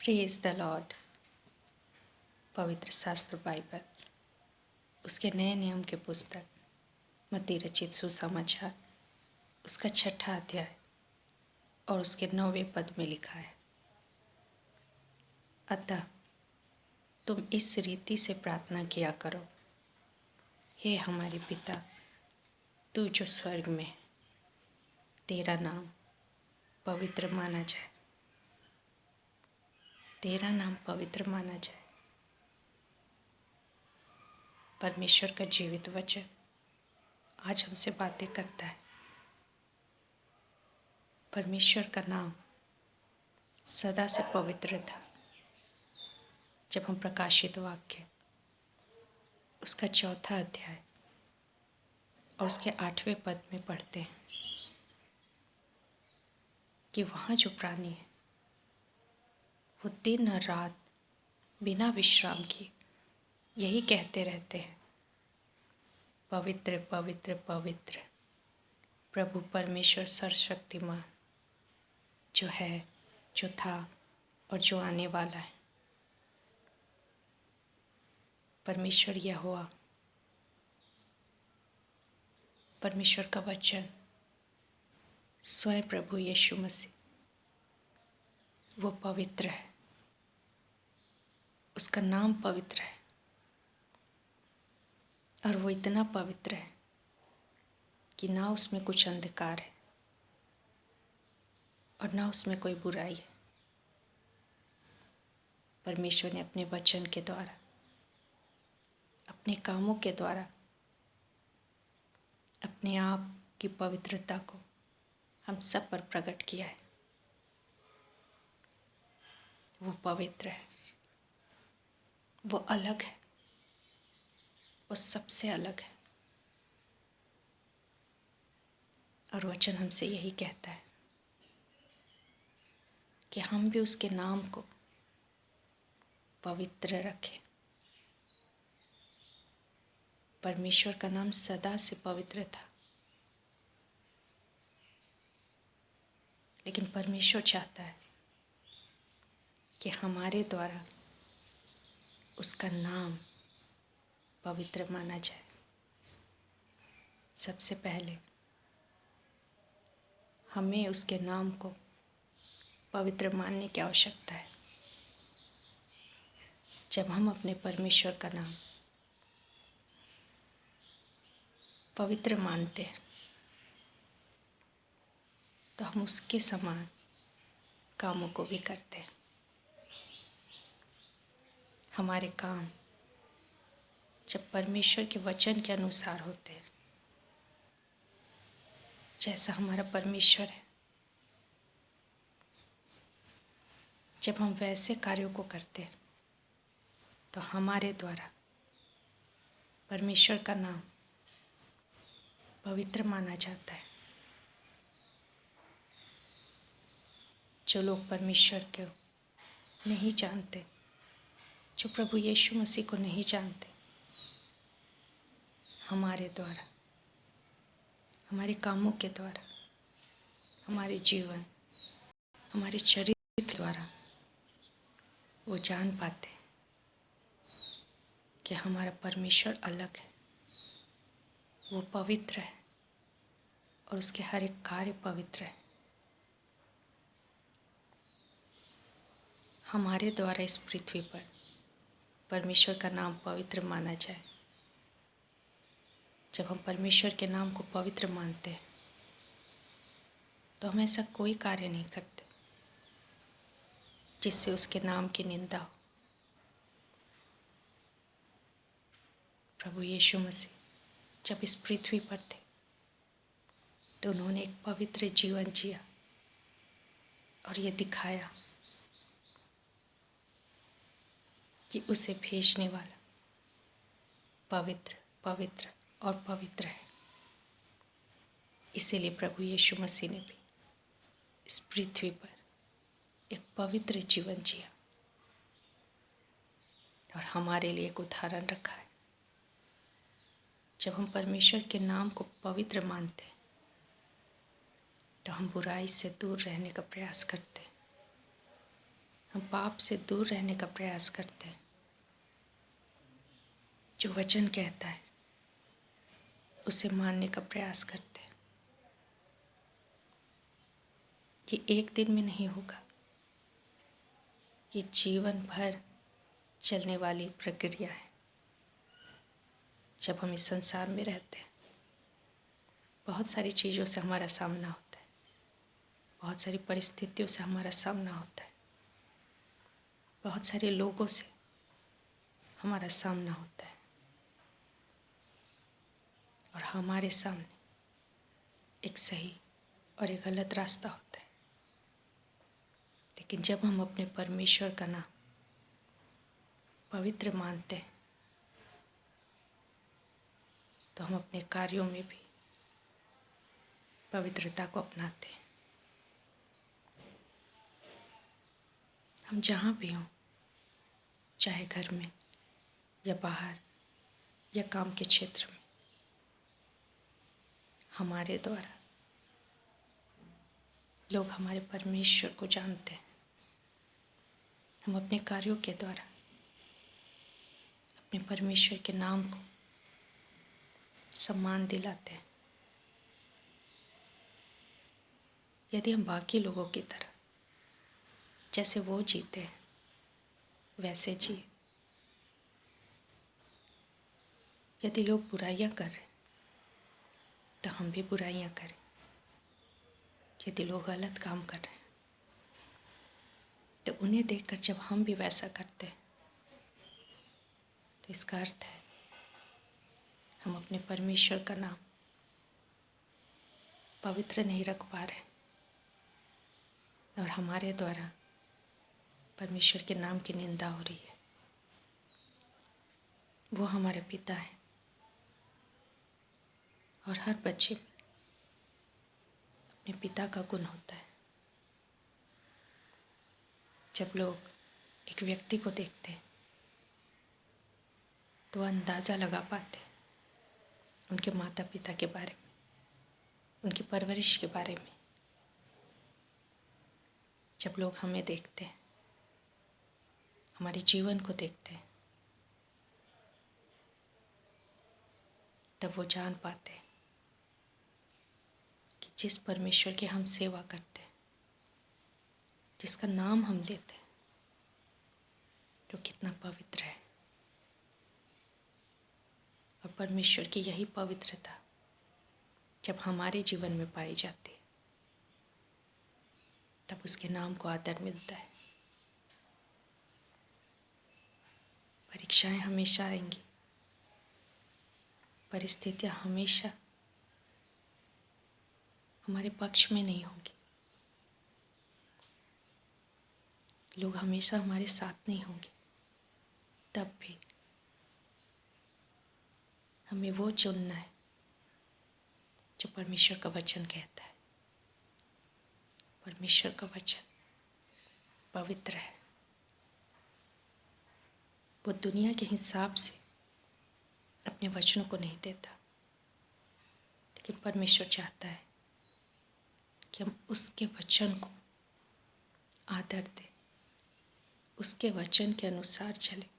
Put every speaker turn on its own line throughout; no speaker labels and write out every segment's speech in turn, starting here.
Praise the Lord. पवित्र शास्त्र Bible, उसके नए नियम के पुस्तक मत्ती रचित सुसमाचार, उसका 6ठा अध्याय और उसके 9वें पद में लिखा है, अतः तुम इस रीति से प्रार्थना किया करो, हे हमारे पिता, तू जो स्वर्ग में है, तेरा नाम पवित्र माना जाए, तेरा नाम पवित्र माना जाए। परमेश्वर का जीवित वचन आज हमसे बातें करता है। परमेश्वर का नाम सदा से पवित्र था। जब हम प्रकाशित वाक्य उसका 4था अध्याय और उसके 8वें पद में पढ़ते हैं कि वहाँ जो प्राणी है वो दिन और रात बिना विश्राम किए यही कहते रहते हैं, पवित्र पवित्र पवित्र प्रभु परमेश्वर सर्वशक्तिमान, जो है, जो था और जो आने वाला है। परमेश्वर यहोवा, परमेश्वर का वचन, स्वयं प्रभु यीशु मसीह, वो पवित्र है। उसका नाम पवित्र है और वो इतना पवित्र है कि ना उसमें कुछ अंधकार है और ना उसमें कोई बुराई है। परमेश्वर ने अपने वचन के द्वारा, अपने कामों के द्वारा अपने आप की पवित्रता को हम सब पर प्रकट किया है। वो पवित्र है, वो अलग है, वो सबसे अलग है। और वचन हमसे यही कहता है कि हम भी उसके नाम को पवित्र रखें। परमेश्वर का नाम सदा से पवित्र था, लेकिन परमेश्वर चाहता है कि हमारे द्वारा उसका नाम पवित्र माना जाए। सबसे पहले हमें उसके नाम को पवित्र मानने की आवश्यकता है। जब हम अपने परमेश्वर का नाम पवित्र मानते हैं तो हम उसके समान कामों को भी करते हैं। हमारे काम जब परमेश्वर के वचन के अनुसार होते हैं, जैसा हमारा परमेश्वर है, जब हम वैसे कार्यों को करते हैं तो हमारे द्वारा परमेश्वर का नाम पवित्र माना जाता है। जो लोग परमेश्वर को नहीं जानते, जो प्रभु यीशु मसीह को नहीं जानते, हमारे द्वारा, हमारे कामों के द्वारा, हमारे जीवन, हमारे चरित्र द्वारा वो जान पाते हैं कि हमारा परमेश्वर अलग है, वो पवित्र है और उसके हर एक कार्य पवित्र है। हमारे द्वारा इस पृथ्वी पर परमेश्वर का नाम पवित्र माना जाए। जब हम परमेश्वर के नाम को पवित्र मानते हैं तो हम ऐसा कोई कार्य नहीं करते जिससे उसके नाम की निंदा हो। प्रभु यीशु मसीह जब इस पृथ्वी पर थे तो उन्होंने एक पवित्र जीवन जिया और ये दिखाया कि उसे भेजने वाला पवित्र पवित्र और पवित्र है। इसीलिए प्रभु यीशु मसीह ने भी इस पृथ्वी पर एक पवित्र जीवन जिया और हमारे लिए एक उदाहरण रखा है। जब हम परमेश्वर के नाम को पवित्र मानते हैं तो हम बुराई से दूर रहने का प्रयास करते हैं। हम हम पाप से दूर रहने का प्रयास करते हैं। जो वचन कहता है उसे मानने का प्रयास करते हैं। ये एक दिन में नहीं होगा, ये जीवन भर चलने वाली प्रक्रिया है। जब हम इस संसार में रहते हैं, बहुत सारी चीज़ों से हमारा सामना होता है, बहुत सारी परिस्थितियों से हमारा सामना होता है, बहुत सारे लोगों से हमारा सामना होता है, और हमारे सामने एक सही और एक गलत रास्ता होता है। लेकिन जब हम अपने परमेश्वर का नाम पवित्र मानते हैं, तो हम अपने कार्यों में भी पवित्रता को अपनाते हैं। हम जहाँ भी हों, चाहे घर में या बाहर या काम के क्षेत्र में, हमारे द्वारा लोग हमारे परमेश्वर को जानते हैं। हम अपने कार्यों के द्वारा अपने परमेश्वर के नाम को सम्मान दिलाते हैं। यदि हम बाकी लोगों की तरह जैसे वो जीते हैं वैसे जिए, यदि लोग बुराइयां कर रहे हैं तो हम भी बुराइयां करें। यदि लोग गलत काम कर रहे हैं तो उन्हें देखकर जब हम भी वैसा करते हैं, तो इसका अर्थ है हम अपने परमेश्वर का नाम पवित्र नहीं रख पा रहे, और हमारे द्वारा परमेश्वर के नाम की निंदा हो रही है। वो हमारे पिता है, और हर बच्चे में अपने पिता का गुण होता है। जब लोग एक व्यक्ति को देखते हैं तो वह अंदाज़ा लगा पाते हैं उनके माता पिता के बारे में, उनकी परवरिश के बारे में। जब लोग हमें देखते हैं, हमारे जीवन को देखते हैं, तब वो जान पाते हैं कि जिस परमेश्वर की हम सेवा करते हैं, जिसका नाम हम लेते हैं, जो कितना पवित्र है। और परमेश्वर की यही पवित्रता जब हमारे जीवन में पाई जाती है, तब उसके नाम को आदर मिलता है। परीक्षाएं हमेशा आएंगी, परिस्थितियां हमेशा हमारे पक्ष में नहीं होंगी, लोग हमेशा हमारे साथ नहीं होंगे। तब भी हमें वो चुनना है जो परमेश्वर का वचन कहता है। परमेश्वर का वचन पवित्र है। वो दुनिया के हिसाब से अपने वचनों को नहीं देता, लेकिन परमेश्वर चाहता है कि हम उसके वचन को आदर दें, उसके वचन के अनुसार चलें,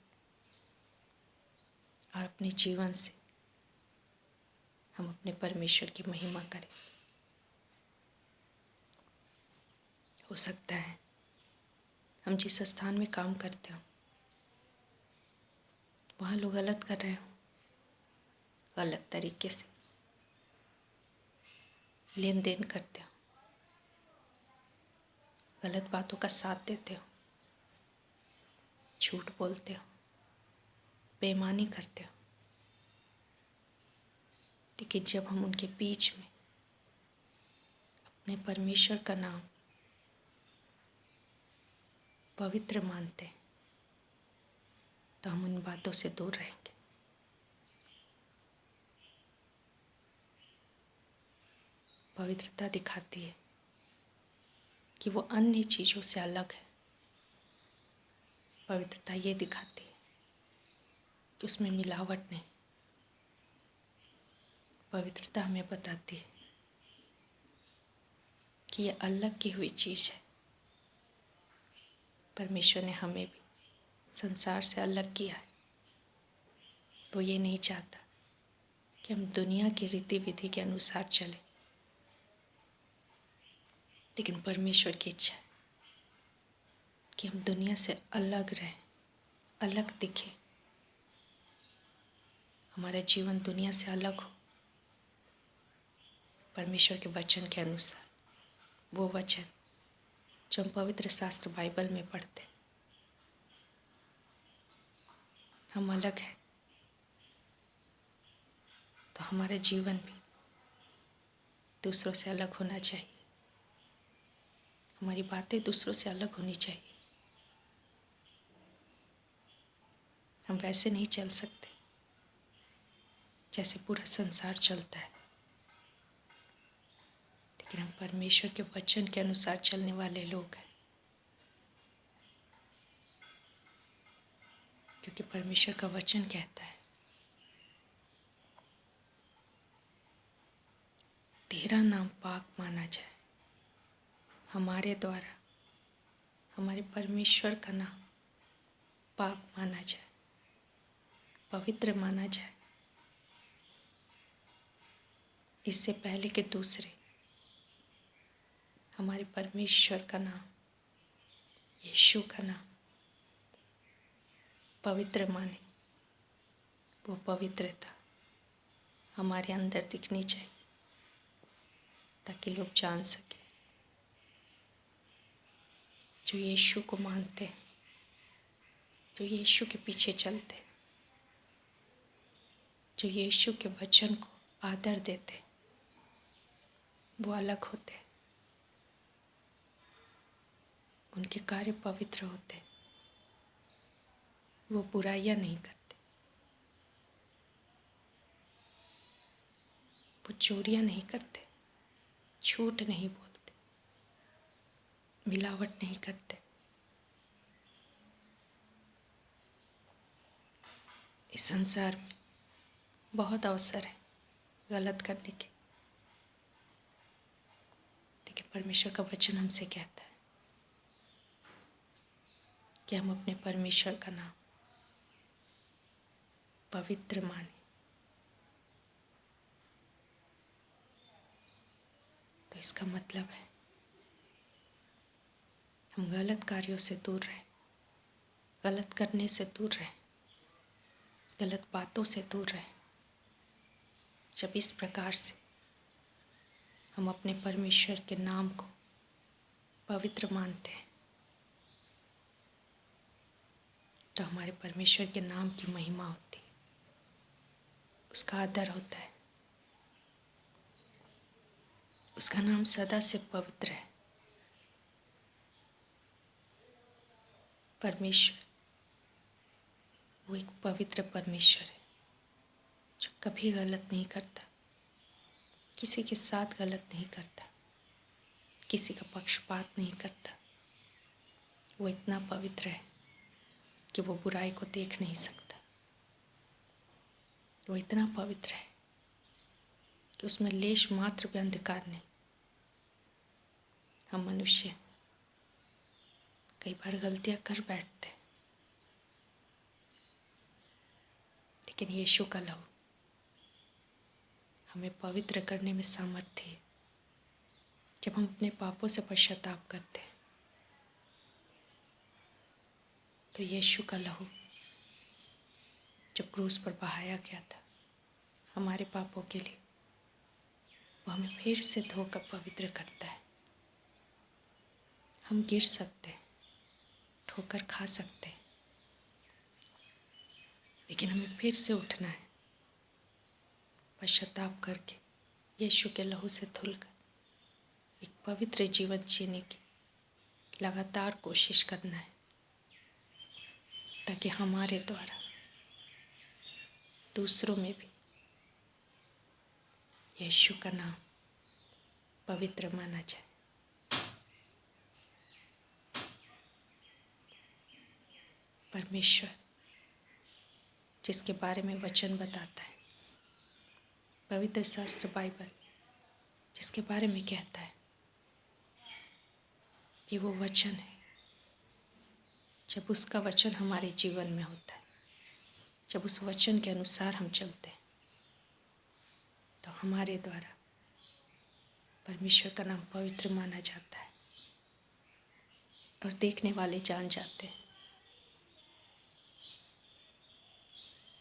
और अपने जीवन से हम अपने परमेश्वर की महिमा करें। हो सकता है हम जिस स्थान में काम करते हो वहाँ लोग गलत कर रहे हो, गलत तरीके से लेन देन करते हो, गलत बातों का साथ देते हो, झूठ बोलते हो, बेईमानी करते हो। लेकिन जब हम उनके बीच में अपने परमेश्वर का नाम पवित्र मानते हैं, तो हम उन बातों से दूर रहेंगे। पवित्रता दिखाती है कि वो अन्य चीज़ों से अलग है। पवित्रता ये दिखाती है कि उसमें मिलावट नहीं। पवित्रता हमें बताती है कि ये अलग की हुई चीज़ है, परमेश्वर ने हमें भी संसार से अलग किया है। वो ये नहीं चाहता कि हम दुनिया की रीति विधि के अनुसार चलें, लेकिन परमेश्वर की इच्छा है कि हम दुनिया से अलग रहें, अलग दिखें, हमारा जीवन दुनिया से अलग हो परमेश्वर के वचन के अनुसार। वो वचन जो हम पवित्र शास्त्र बाइबल में पढ़ते, हम अलग हैं तो हमारा जीवन भी दूसरों से अलग होना चाहिए, हमारी बातें दूसरों से अलग होनी चाहिए। हम वैसे नहीं चल सकते जैसे पूरा संसार चलता है, लेकिन हम परमेश्वर के वचन के अनुसार चलने वाले लोग हैं, क्योंकि परमेश्वर का वचन कहता है, तेरा नाम पाक माना जाए। हमारे द्वारा हमारे परमेश्वर का नाम पाक माना जाए, पवित्र माना जाए। इससे पहले के दूसरे हमारे परमेश्वर का नाम, यीशु का नाम पवित्र माने। वो पवित्रता हमारे अंदर दिखनी चाहिए ताकि लोग जान सकें जो यीशु को मानते हैं, जो यीशु के पीछे चलते हैं, जो यीशु के वचन को आदर देते, वो अलग होते, उनके कार्य पवित्र होते, वो बुराइयां नहीं करते, वो चोरियां नहीं करते, झूठ नहीं बोलते, मिलावट नहीं करते। इस संसार में बहुत अवसर है गलत करने के, लेकिन परमेश्वर का वचन हमसे कहता है कि हम अपने परमेश्वर का नाम पवित्र माने। तो इसका मतलब है हम गलत कार्यों से दूर रहें, गलत करने से दूर रहें, गलत बातों से दूर रहें। जब इस प्रकार से हम अपने परमेश्वर के नाम को पवित्र मानते हैं तो हमारे परमेश्वर के नाम की महिमा होती है, उसका आदर होता है, उसका नाम सदा से पवित्र है। परमेश्वर वो एक पवित्र परमेश्वर है जो कभी गलत नहीं करता, किसी के साथ गलत नहीं करता, किसी का पक्षपात नहीं करता। वो इतना पवित्र है कि वो बुराई को देख नहीं सकता। वो इतना पवित्र है कि उसमें लेश मात्र भी अंधकार नहीं। हम मनुष्य कई बार गलतियां कर बैठते, लेकिन यीशु का लहू हमें पवित्र करने में सामर्थ्य है। जब हम अपने पापों से पश्चाताप करते हैं तो यीशु का लहू जो क्रूस पर बहाया गया था हमारे पापों के लिए, वो हमें फिर से धोकर पवित्र करता है। हम गिर सकते हैं, ठोकर खा सकते हैं, लेकिन हमें फिर से उठना है, पश्चाताप करके यीशु के लहू से धुलकर एक पवित्र जीवन जीने की लगातार कोशिश करना है, ताकि हमारे द्वारा दूसरों में भी यीशु का नाम पवित्र माना जाए। परमेश्वर जिसके बारे में वचन बताता है, पवित्र शास्त्र बाइबल जिसके बारे में कहता है कि वो वचन है जब उसका वचन हमारे जीवन में होता है, जब उस वचन के अनुसार हम चलते हैं, तो हमारे द्वारा परमेश्वर का नाम पवित्र माना जाता है और देखने वाले जान जाते हैं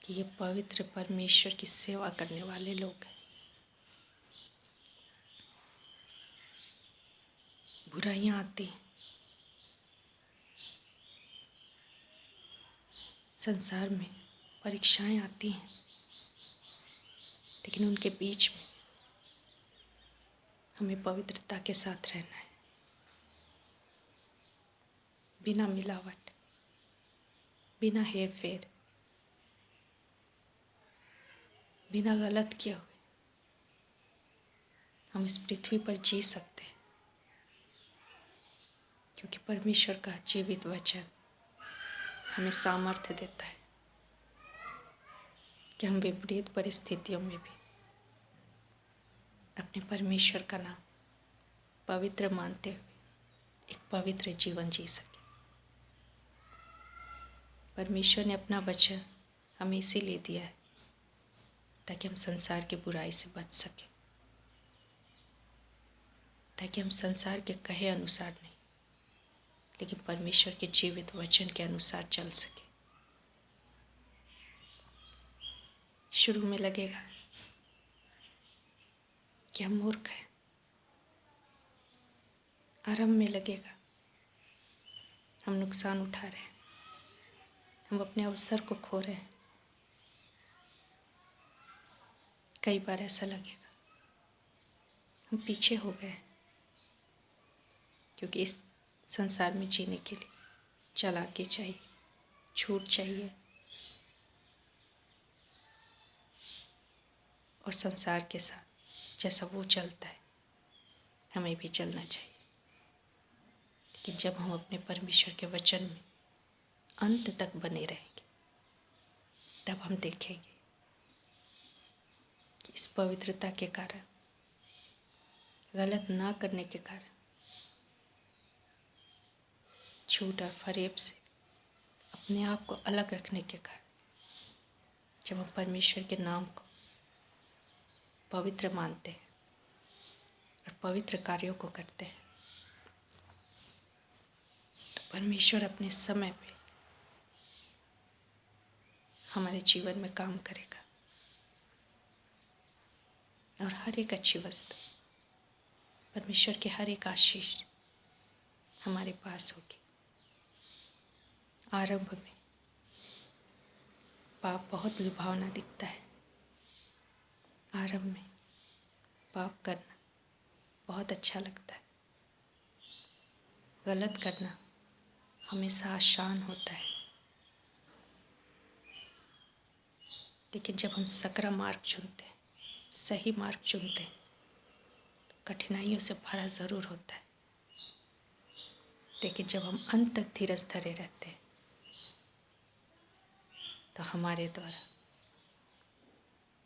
कि ये पवित्र परमेश्वर की सेवा करने वाले लोग हैं। बुराइयां आती हैं, संसार में परीक्षाएं आती हैं, लेकिन उनके बीच में हमें पवित्रता के साथ रहना है, बिना मिलावट, बिना हेर फेर, बिना गलत किए हुए हम इस पृथ्वी पर जी सकते हैं, क्योंकि परमेश्वर का जीवित वचन हमें सामर्थ्य देता है कि हम विपरीत परिस्थितियों में भी अपने परमेश्वर का नाम पवित्र मानते हुए एक पवित्र जीवन जी सके। परमेश्वर ने अपना वचन हमें इसीलिए दिया है ताकि हम संसार की बुराई से बच सकें, ताकि हम संसार के कहे अनुसार नहीं, लेकिन परमेश्वर के जीवित वचन के अनुसार चल सके। शुरू में लगेगा कि हम मूर्ख हैं, आरंभ में लगेगा हम नुकसान उठा रहे हैं, हम अपने अवसर को खो रहे हैं। कई बार ऐसा लगेगा हम पीछे हो गए, क्योंकि इस संसार में जीने के लिए चालाकी चाहिए, छूट चाहिए, और संसार के साथ जैसा वो चलता है हमें भी चलना चाहिए। लेकिन जब हम अपने परमेश्वर के वचन में अंत तक बने रहेंगे, तब हम देखेंगे कि इस पवित्रता के कारण, गलत ना करने के कारण, झूठ और फरेब से अपने आप को अलग रखने के कारण, जब हम परमेश्वर के नाम को पवित्र मानते हैं और पवित्र कार्यों को करते हैं, तो परमेश्वर अपने समय पे हमारे जीवन में काम करेगा और हर एक अच्छी वस्तु, परमेश्वर की हर एक आशीष हमारे पास होगी। आरंभ में पाप बहुत लुभावना दिखता है, आरंभ में पाप करना बहुत अच्छा लगता है, गलत करना हमेशा आसान होता है, लेकिन जब हम सकरा मार्ग चुनते हैं, सही मार्ग चुनते हैं, तो कठिनाइयों से भरा ज़रूर होता है, लेकिन जब हम अंत तक धीरज धरे रहते हैं, तो हमारे द्वारा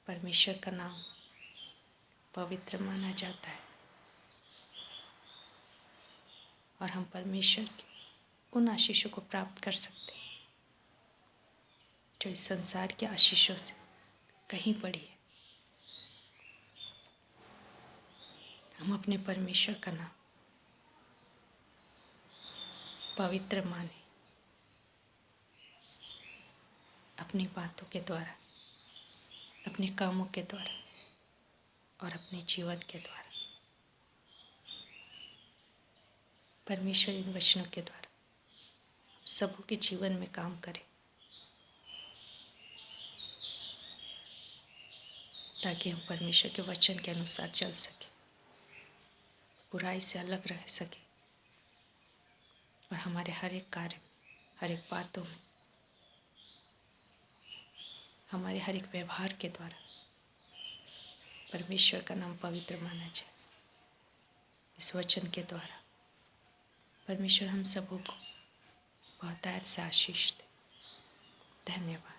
परमेश्वर का नाम पवित्र माना जाता है और हम परमेश्वर की उन आशीषों को प्राप्त कर सकते हैं जो इस संसार के आशीषों से कहीं बड़ी है। हम अपने परमेश्वर का नाम पवित्र माने, अपनी बातों के द्वारा, अपने कामों के द्वारा और अपने जीवन के द्वारा। परमेश्वर इन वचनों के द्वारा सबों के जीवन में काम करे, ताकि हम परमेश्वर के वचन के अनुसार चल सके, बुराई से अलग रह सके और हमारे हर एक कार्य में, हर एक बातों में, हमारे हर एक व्यवहार के द्वारा परमेश्वर का नाम पवित्र माना जाए। इस वचन के द्वारा परमेश्वर हम सबों को बहुतायत से आशीष दे। धन्यवाद।